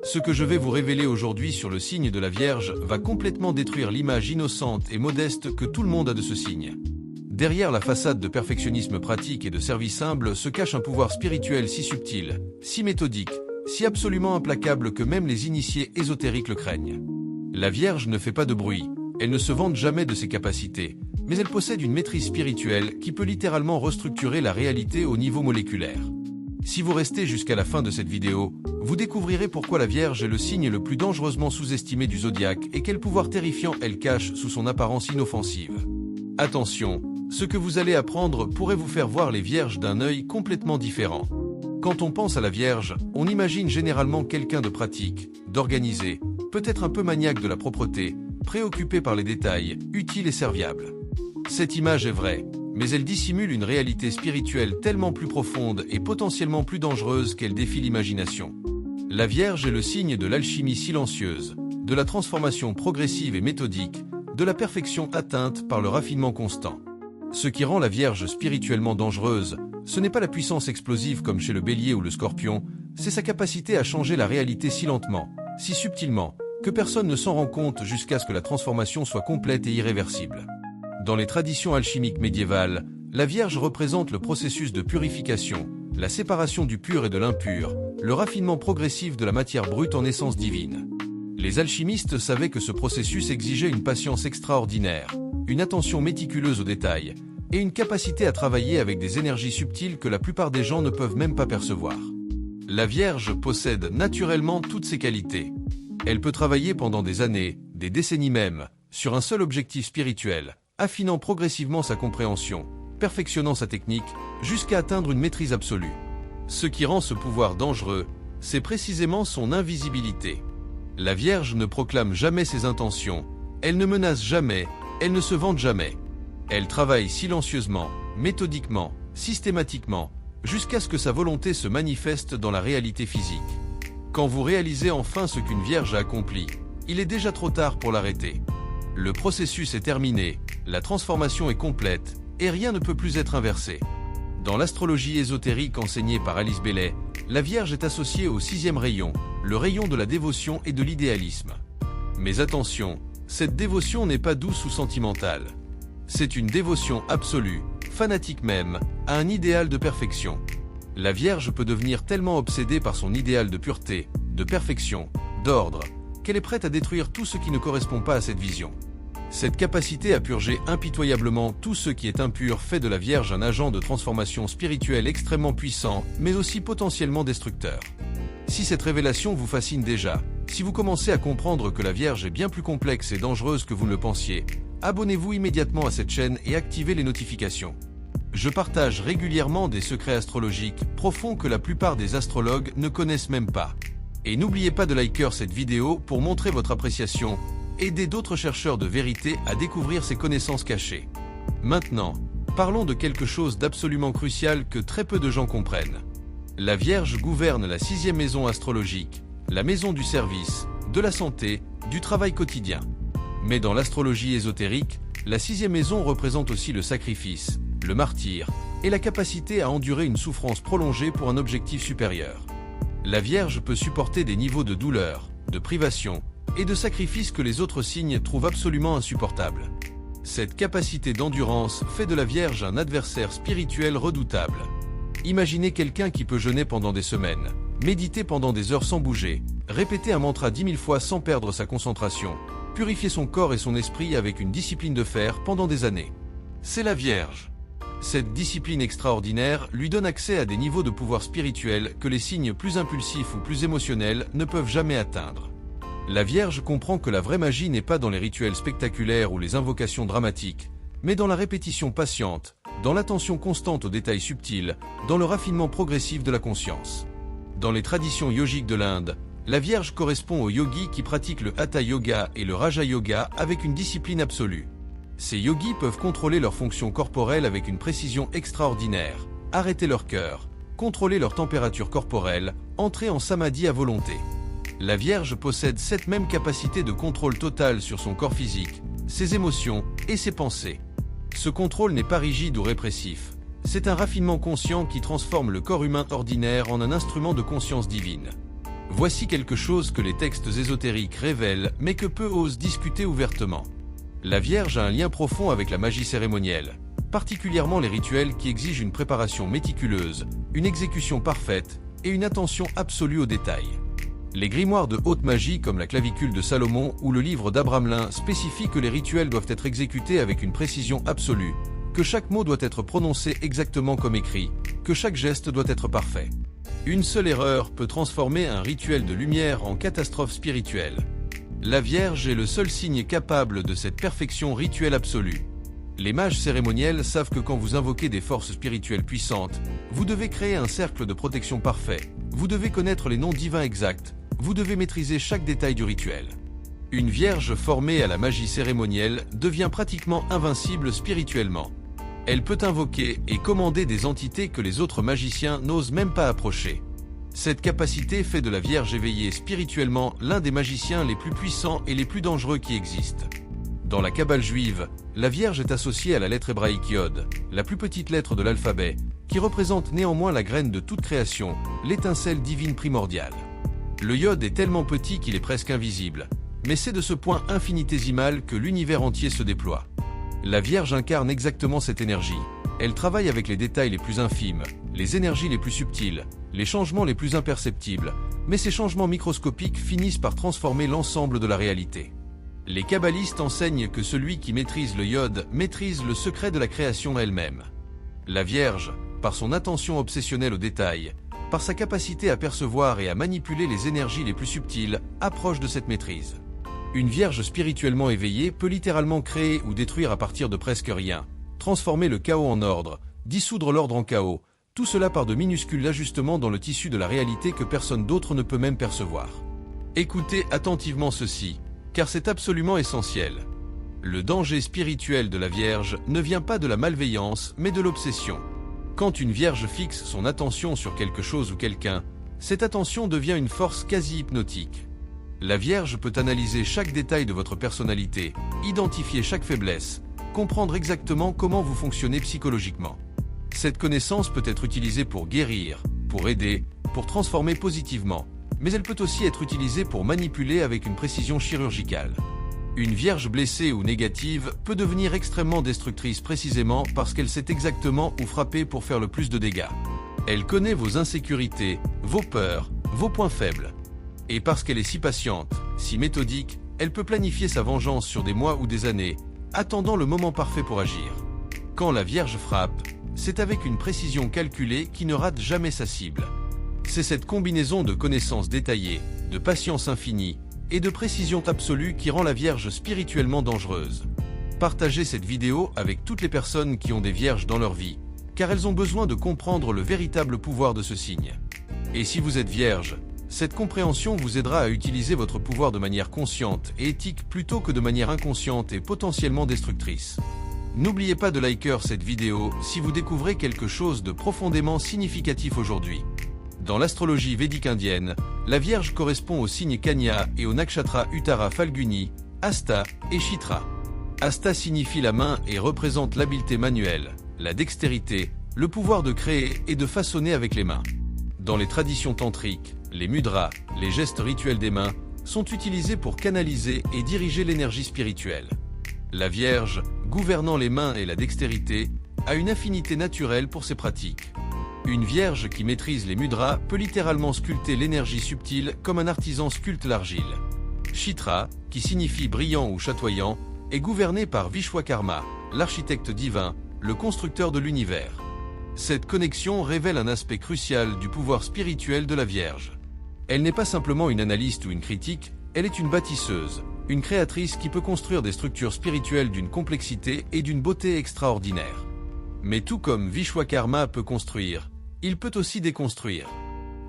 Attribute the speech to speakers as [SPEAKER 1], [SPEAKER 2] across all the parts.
[SPEAKER 1] Ce que je vais vous révéler aujourd'hui sur le signe de la Vierge va complètement détruire l'image innocente et modeste que tout le monde a de ce signe. Derrière la façade de perfectionnisme pratique et de service humble se cache un pouvoir spirituel si subtil, si méthodique, si absolument implacable que même les initiés ésotériques le craignent. La Vierge ne fait pas de bruit, elle ne se vante jamais de ses capacités, mais elle possède une maîtrise spirituelle qui peut littéralement restructurer la réalité au niveau moléculaire. Si vous restez jusqu'à la fin de cette vidéo, vous découvrirez pourquoi la Vierge est le signe le plus dangereusement sous-estimé du zodiaque et quel pouvoir terrifiant elle cache sous son apparence inoffensive. Attention, ce que vous allez apprendre pourrait vous faire voir les Vierges d'un œil complètement différent. Quand on pense à la Vierge, on imagine généralement quelqu'un de pratique, d'organisé, peut-être un peu maniaque de la propreté, préoccupé par les détails, utile et serviable. Cette image est vraie, mais elle dissimule une réalité spirituelle tellement plus profonde et potentiellement plus dangereuse qu'elle défie l'imagination. La Vierge est le signe de l'alchimie silencieuse, de la transformation progressive et méthodique, de la perfection atteinte par le raffinement constant. Ce qui rend la Vierge spirituellement dangereuse, ce n'est pas la puissance explosive comme chez le Bélier ou le Scorpion, c'est sa capacité à changer la réalité si lentement, si subtilement, que personne ne s'en rend compte jusqu'à ce que la transformation soit complète et irréversible. Dans les traditions alchimiques médiévales, la Vierge représente le processus de purification, la séparation du pur et de l'impur, le raffinement progressif de la matière brute en essence divine. Les alchimistes savaient que ce processus exigeait une patience extraordinaire, une attention méticuleuse aux détails, et une capacité à travailler avec des énergies subtiles que la plupart des gens ne peuvent même pas percevoir. La Vierge possède naturellement toutes ces qualités. Elle peut travailler pendant des années, des décennies même, sur un seul objectif spirituel, affinant progressivement sa compréhension, perfectionnant sa technique, jusqu'à atteindre une maîtrise absolue. Ce qui rend ce pouvoir dangereux, c'est précisément son invisibilité. La Vierge ne proclame jamais ses intentions, elle ne menace jamais, elle ne se vante jamais. Elle travaille silencieusement, méthodiquement, systématiquement, jusqu'à ce que sa volonté se manifeste dans la réalité physique. Quand vous réalisez enfin ce qu'une Vierge a accompli, il est déjà trop tard pour l'arrêter. Le processus est terminé, la transformation est complète, et rien ne peut plus être inversé. Dans l'astrologie ésotérique enseignée par Alice Bailey, la Vierge est associée au 6e rayon, le rayon de la dévotion et de l'idéalisme. Mais attention, cette dévotion n'est pas douce ou sentimentale. C'est une dévotion absolue, fanatique même, à un idéal de perfection. La Vierge peut devenir tellement obsédée par son idéal de pureté, de perfection, d'ordre, qu'elle est prête à détruire tout ce qui ne correspond pas à cette vision. Cette capacité à purger impitoyablement tout ce qui est impur fait de la Vierge un agent de transformation spirituelle extrêmement puissant, mais aussi potentiellement destructeur. Si cette révélation vous fascine déjà, si vous commencez à comprendre que la Vierge est bien plus complexe et dangereuse que vous ne le pensiez, abonnez-vous immédiatement à cette chaîne et activez les notifications. Je partage régulièrement des secrets astrologiques profonds que la plupart des astrologues ne connaissent même pas. Et n'oubliez pas de liker cette vidéo pour montrer votre appréciation, aider d'autres chercheurs de vérité à découvrir ces connaissances cachées. Maintenant, parlons de quelque chose d'absolument crucial que très peu de gens comprennent. La Vierge gouverne la 6e maison astrologique, la maison du service, de la santé, du travail quotidien. Mais dans l'astrologie ésotérique, la 6e maison représente aussi le sacrifice, le martyre, et la capacité à endurer une souffrance prolongée pour un objectif supérieur. La Vierge peut supporter des niveaux de douleur, de privation et de sacrifice que les autres signes trouvent absolument insupportables. Cette capacité d'endurance fait de la Vierge un adversaire spirituel redoutable. Imaginez quelqu'un qui peut jeûner pendant des semaines, méditer pendant des heures sans bouger, répéter un mantra 10 000 fois sans perdre sa concentration, purifier son corps et son esprit avec une discipline de fer pendant des années. C'est la Vierge. Cette discipline extraordinaire lui donne accès à des niveaux de pouvoir spirituel que les signes plus impulsifs ou plus émotionnels ne peuvent jamais atteindre. La Vierge comprend que la vraie magie n'est pas dans les rituels spectaculaires ou les invocations dramatiques, mais dans la répétition patiente, dans l'attention constante aux détails subtils, dans le raffinement progressif de la conscience. Dans les traditions yogiques de l'Inde, la Vierge correspond aux yogis qui pratiquent le Hatha Yoga et le Raja Yoga avec une discipline absolue. Ces yogis peuvent contrôler leurs fonctions corporelles avec une précision extraordinaire, arrêter leur cœur, contrôler leur température corporelle, entrer en samadhi à volonté. La Vierge possède cette même capacité de contrôle total sur son corps physique, ses émotions et ses pensées. Ce contrôle n'est pas rigide ou répressif. C'est un raffinement conscient qui transforme le corps humain ordinaire en un instrument de conscience divine. Voici quelque chose que les textes ésotériques révèlent, mais que peu osent discuter ouvertement. La Vierge a un lien profond avec la magie cérémonielle, particulièrement les rituels qui exigent une préparation méticuleuse, une exécution parfaite et une attention absolue aux détails. Les grimoires de haute magie comme la clavicule de Salomon ou le livre d'Abramelin spécifient que les rituels doivent être exécutés avec une précision absolue, que chaque mot doit être prononcé exactement comme écrit, que chaque geste doit être parfait. Une seule erreur peut transformer un rituel de lumière en catastrophe spirituelle. La Vierge est le seul signe capable de cette perfection rituelle absolue. Les mages cérémoniels savent que quand vous invoquez des forces spirituelles puissantes, vous devez créer un cercle de protection parfait, vous devez connaître les noms divins exacts, vous devez maîtriser chaque détail du rituel. Une vierge formée à la magie cérémonielle devient pratiquement invincible spirituellement. Elle peut invoquer et commander des entités que les autres magiciens n'osent même pas approcher. Cette capacité fait de la Vierge éveillée spirituellement l'un des magiciens les plus puissants et les plus dangereux qui existent. Dans la Kabbale juive, la Vierge est associée à la lettre hébraïque Yod, la plus petite lettre de l'alphabet, qui représente néanmoins la graine de toute création, l'étincelle divine primordiale. Le Yod est tellement petit qu'il est presque invisible, mais c'est de ce point infinitésimal que l'univers entier se déploie. La Vierge incarne exactement cette énergie. Elle travaille avec les détails les plus infimes, les énergies les plus subtiles, les changements les plus imperceptibles, mais ces changements microscopiques finissent par transformer l'ensemble de la réalité. Les kabbalistes enseignent que celui qui maîtrise le Yod maîtrise le secret de la création elle-même. La Vierge, par son attention obsessionnelle aux détails, par sa capacité à percevoir et à manipuler les énergies les plus subtiles, approche de cette maîtrise. Une Vierge spirituellement éveillée peut littéralement créer ou détruire à partir de presque rien, transformer le chaos en ordre, dissoudre l'ordre en chaos, tout cela par de minuscules ajustements dans le tissu de la réalité que personne d'autre ne peut même percevoir. Écoutez attentivement ceci, car c'est absolument essentiel. Le danger spirituel de la Vierge ne vient pas de la malveillance, mais de l'obsession. Quand une Vierge fixe son attention sur quelque chose ou quelqu'un, cette attention devient une force quasi hypnotique. La Vierge peut analyser chaque détail de votre personnalité, identifier chaque faiblesse, comprendre exactement comment vous fonctionnez psychologiquement. Cette connaissance peut être utilisée pour guérir, pour aider, pour transformer positivement, mais elle peut aussi être utilisée pour manipuler avec une précision chirurgicale. Une Vierge blessée ou négative peut devenir extrêmement destructrice précisément parce qu'elle sait exactement où frapper pour faire le plus de dégâts. Elle connaît vos insécurités, vos peurs, vos points faibles. Et parce qu'elle est si patiente, si méthodique, elle peut planifier sa vengeance sur des mois ou des années, attendant le moment parfait pour agir. Quand la Vierge frappe, c'est avec une précision calculée qui ne rate jamais sa cible. C'est cette combinaison de connaissances détaillées, de patience infinie et de précision absolue qui rend la Vierge spirituellement dangereuse. Partagez cette vidéo avec toutes les personnes qui ont des Vierges dans leur vie, car elles ont besoin de comprendre le véritable pouvoir de ce signe. Et si vous êtes Vierge, cette compréhension vous aidera à utiliser votre pouvoir de manière consciente et éthique plutôt que de manière inconsciente et potentiellement destructrice. N'oubliez pas de liker cette vidéo si vous découvrez quelque chose de profondément significatif aujourd'hui. Dans l'astrologie védique indienne, la Vierge correspond au signe Kanya et au nakshatra Uttara Phalguni, Hasta et Chitra. Hasta signifie la main et représente l'habileté manuelle, la dextérité, le pouvoir de créer et de façonner avec les mains. Dans les traditions tantriques, les mudras, les gestes rituels des mains, sont utilisés pour canaliser et diriger l'énergie spirituelle. La Vierge, gouvernant les mains et la dextérité, a une affinité naturelle pour ces pratiques. Une Vierge qui maîtrise les mudras peut littéralement sculpter l'énergie subtile comme un artisan sculpte l'argile. Chitra, qui signifie brillant ou chatoyant, est gouvernée par Vishwakarma, l'architecte divin, le constructeur de l'univers. Cette connexion révèle un aspect crucial du pouvoir spirituel de la Vierge. Elle n'est pas simplement une analyste ou une critique, elle est une bâtisseuse, une créatrice qui peut construire des structures spirituelles d'une complexité et d'une beauté extraordinaire. Mais tout comme Vishwakarma peut construire, il peut aussi déconstruire.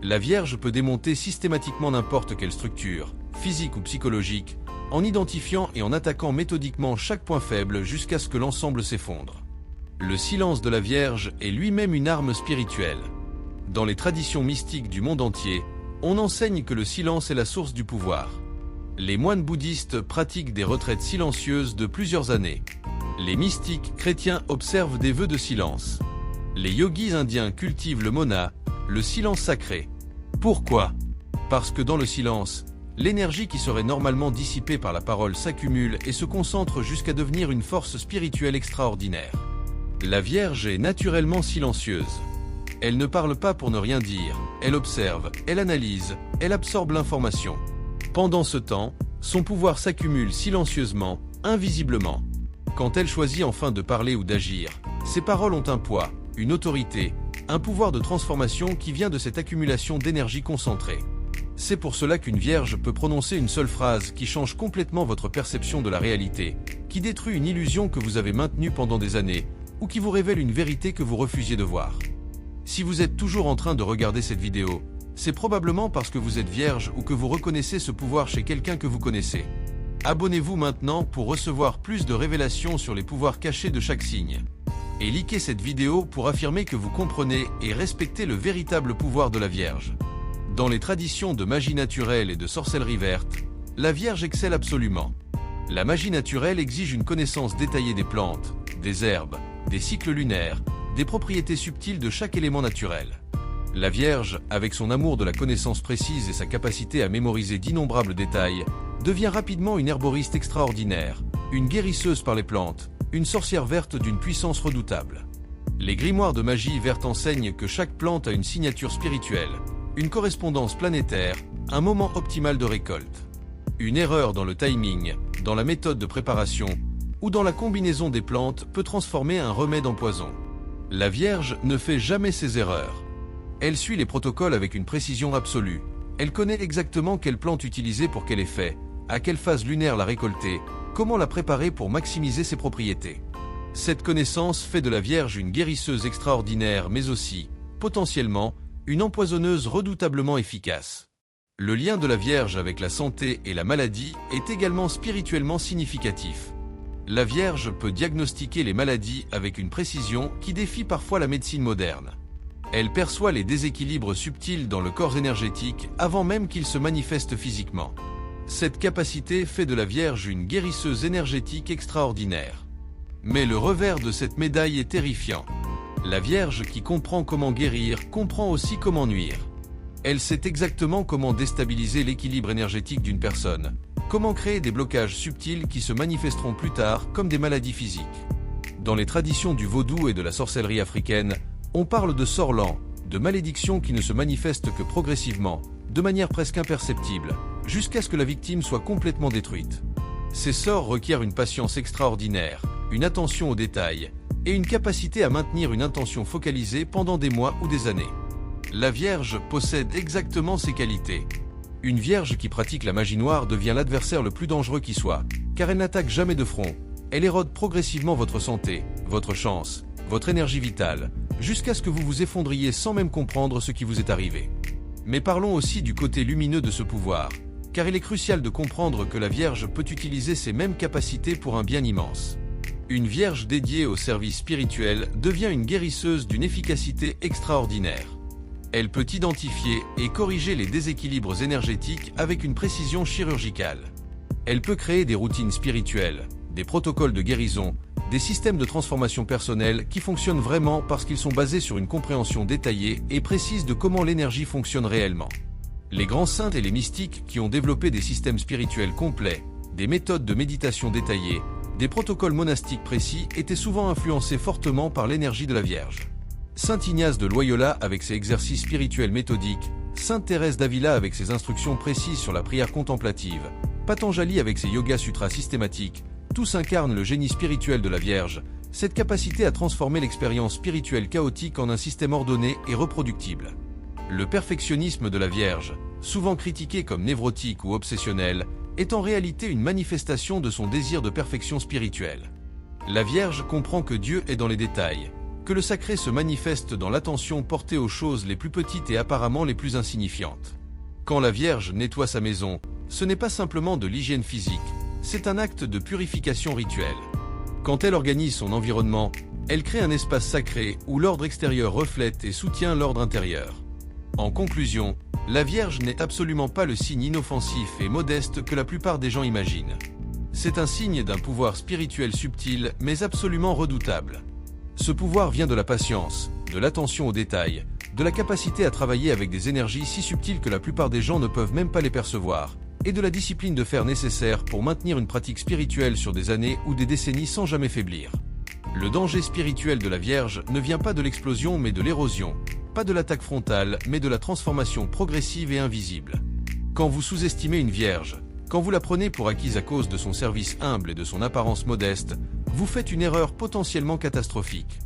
[SPEAKER 1] La Vierge peut démonter systématiquement n'importe quelle structure, physique ou psychologique, en identifiant et en attaquant méthodiquement chaque point faible jusqu'à ce que l'ensemble s'effondre. Le silence de la Vierge est lui-même une arme spirituelle. Dans les traditions mystiques du monde entier, on enseigne que le silence est la source du pouvoir. Les moines bouddhistes pratiquent des retraites silencieuses de plusieurs années. Les mystiques chrétiens observent des vœux de silence. Les yogis indiens cultivent le mona, le silence sacré. Pourquoi ? Parce que dans le silence, l'énergie qui serait normalement dissipée par la parole s'accumule et se concentre jusqu'à devenir une force spirituelle extraordinaire. La Vierge est naturellement silencieuse. Elle ne parle pas pour ne rien dire, elle observe, elle analyse, elle absorbe l'information. Pendant ce temps, son pouvoir s'accumule silencieusement, invisiblement. Quand elle choisit enfin de parler ou d'agir, ses paroles ont un poids, une autorité, un pouvoir de transformation qui vient de cette accumulation d'énergie concentrée. C'est pour cela qu'une Vierge peut prononcer une seule phrase qui change complètement votre perception de la réalité, qui détruit une illusion que vous avez maintenue pendant des années, ou qui vous révèle une vérité que vous refusiez de voir. Si vous êtes toujours en train de regarder cette vidéo, c'est probablement parce que vous êtes Vierge ou que vous reconnaissez ce pouvoir chez quelqu'un que vous connaissez. Abonnez-vous maintenant pour recevoir plus de révélations sur les pouvoirs cachés de chaque signe. Et likez cette vidéo pour affirmer que vous comprenez et respectez le véritable pouvoir de la Vierge. Dans les traditions de magie naturelle et de sorcellerie verte, la Vierge excelle absolument. La magie naturelle exige une connaissance détaillée des plantes, des herbes, des cycles lunaires, des propriétés subtiles de chaque élément naturel. La Vierge, avec son amour de la connaissance précise et sa capacité à mémoriser d'innombrables détails, devient rapidement une herboriste extraordinaire, une guérisseuse par les plantes, une sorcière verte d'une puissance redoutable. Les grimoires de magie verte enseignent que chaque plante a une signature spirituelle, une correspondance planétaire, un moment optimal de récolte. Une erreur dans le timing, dans la méthode de préparation, ou dans la combinaison des plantes peut transformer un remède en poison. La Vierge ne fait jamais ses erreurs. Elle suit les protocoles avec une précision absolue. Elle connaît exactement quelle plante utiliser pour quel effet, à quelle phase lunaire la récolter, comment la préparer pour maximiser ses propriétés. Cette connaissance fait de la Vierge une guérisseuse extraordinaire mais aussi, potentiellement, une empoisonneuse redoutablement efficace. Le lien de la Vierge avec la santé et la maladie est également spirituellement significatif. La Vierge peut diagnostiquer les maladies avec une précision qui défie parfois la médecine moderne. Elle perçoit les déséquilibres subtils dans le corps énergétique avant même qu'ils se manifestent physiquement. Cette capacité fait de la Vierge une guérisseuse énergétique extraordinaire. Mais le revers de cette médaille est terrifiant. La Vierge qui comprend comment guérir comprend aussi comment nuire. Elle sait exactement comment déstabiliser l'équilibre énergétique d'une personne, comment créer des blocages subtils qui se manifesteront plus tard comme des maladies physiques. Dans les traditions du vaudou et de la sorcellerie africaine, on parle de sorts lents, de malédictions qui ne se manifestent que progressivement, de manière presque imperceptible, jusqu'à ce que la victime soit complètement détruite. Ces sorts requièrent une patience extraordinaire, une attention aux détails, et une capacité à maintenir une intention focalisée pendant des mois ou des années. La Vierge possède exactement ces qualités. Une Vierge qui pratique la magie noire devient l'adversaire le plus dangereux qui soit, car elle n'attaque jamais de front. Elle érode progressivement votre santé, votre chance, votre énergie vitale, jusqu'à ce que vous vous effondriez sans même comprendre ce qui vous est arrivé. Mais parlons aussi du côté lumineux de ce pouvoir, car il est crucial de comprendre que la Vierge peut utiliser ces mêmes capacités pour un bien immense. Une Vierge dédiée au service spirituel devient une guérisseuse d'une efficacité extraordinaire. Elle peut identifier et corriger les déséquilibres énergétiques avec une précision chirurgicale. Elle peut créer des routines spirituelles, des protocoles de guérison, des systèmes de transformation personnelle qui fonctionnent vraiment parce qu'ils sont basés sur une compréhension détaillée et précise de comment l'énergie fonctionne réellement. Les grands saints et les mystiques qui ont développé des systèmes spirituels complets, des méthodes de méditation détaillées, des protocoles monastiques précis étaient souvent influencés fortement par l'énergie de la Vierge. Saint Ignace de Loyola avec ses exercices spirituels méthodiques, Sainte Thérèse d'Avila avec ses instructions précises sur la prière contemplative, Patanjali avec ses yoga sutras systématiques, tous incarnent le génie spirituel de la Vierge, cette capacité à transformer l'expérience spirituelle chaotique en un système ordonné et reproductible. Le perfectionnisme de la Vierge, souvent critiqué comme névrotique ou obsessionnel, est en réalité une manifestation de son désir de perfection spirituelle. La Vierge comprend que Dieu est dans les détails, que le sacré se manifeste dans l'attention portée aux choses les plus petites et apparemment les plus insignifiantes. Quand la Vierge nettoie sa maison, ce n'est pas simplement de l'hygiène physique, c'est un acte de purification rituelle. Quand elle organise son environnement, elle crée un espace sacré où l'ordre extérieur reflète et soutient l'ordre intérieur. En conclusion, la Vierge n'est absolument pas le signe inoffensif et modeste que la plupart des gens imaginent. C'est un signe d'un pouvoir spirituel subtil mais absolument redoutable. Ce pouvoir vient de la patience, de l'attention aux détails, de la capacité à travailler avec des énergies si subtiles que la plupart des gens ne peuvent même pas les percevoir, et de la discipline de fer nécessaire pour maintenir une pratique spirituelle sur des années ou des décennies sans jamais faiblir. Le danger spirituel de la Vierge ne vient pas de l'explosion mais de l'érosion, pas de l'attaque frontale mais de la transformation progressive et invisible. Quand vous sous-estimez une Vierge, quand vous la prenez pour acquise à cause de son service humble et de son apparence modeste, vous faites une erreur potentiellement catastrophique.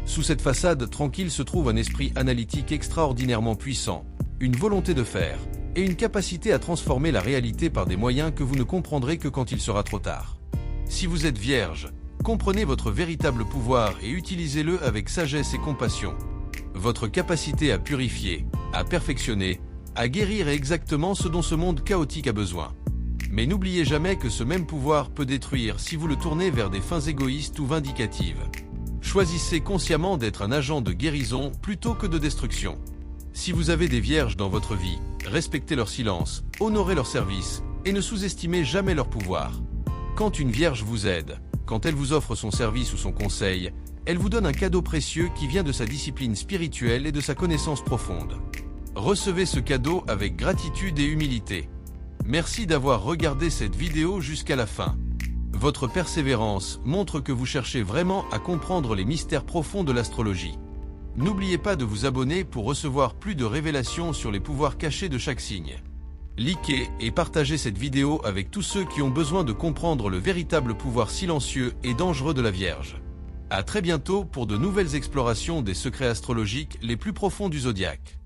[SPEAKER 1] Sous cette façade tranquille se trouve un esprit analytique extraordinairement puissant, une volonté de faire, et une capacité à transformer la réalité par des moyens que vous ne comprendrez que quand il sera trop tard. Si vous êtes Vierge, comprenez votre véritable pouvoir et utilisez-le avec sagesse et compassion. Votre capacité à purifier, à perfectionner, à guérir est exactement ce dont ce monde chaotique a besoin. Mais n'oubliez jamais que ce même pouvoir peut détruire si vous le tournez vers des fins égoïstes ou vindicatives. Choisissez consciemment d'être un agent de guérison plutôt que de destruction. Si vous avez des vierges dans votre vie, respectez leur silence, honorez leur service et ne sous-estimez jamais leur pouvoir. Quand une vierge vous aide, quand elle vous offre son service ou son conseil, elle vous donne un cadeau précieux qui vient de sa discipline spirituelle et de sa connaissance profonde. Recevez ce cadeau avec gratitude et humilité. Merci d'avoir regardé cette vidéo jusqu'à la fin. Votre persévérance montre que vous cherchez vraiment à comprendre les mystères profonds de l'astrologie. N'oubliez pas de vous abonner pour recevoir plus de révélations sur les pouvoirs cachés de chaque signe. Likez et partagez cette vidéo avec tous ceux qui ont besoin de comprendre le véritable pouvoir silencieux et dangereux de la Vierge. À très bientôt pour de nouvelles explorations des secrets astrologiques les plus profonds du zodiaque.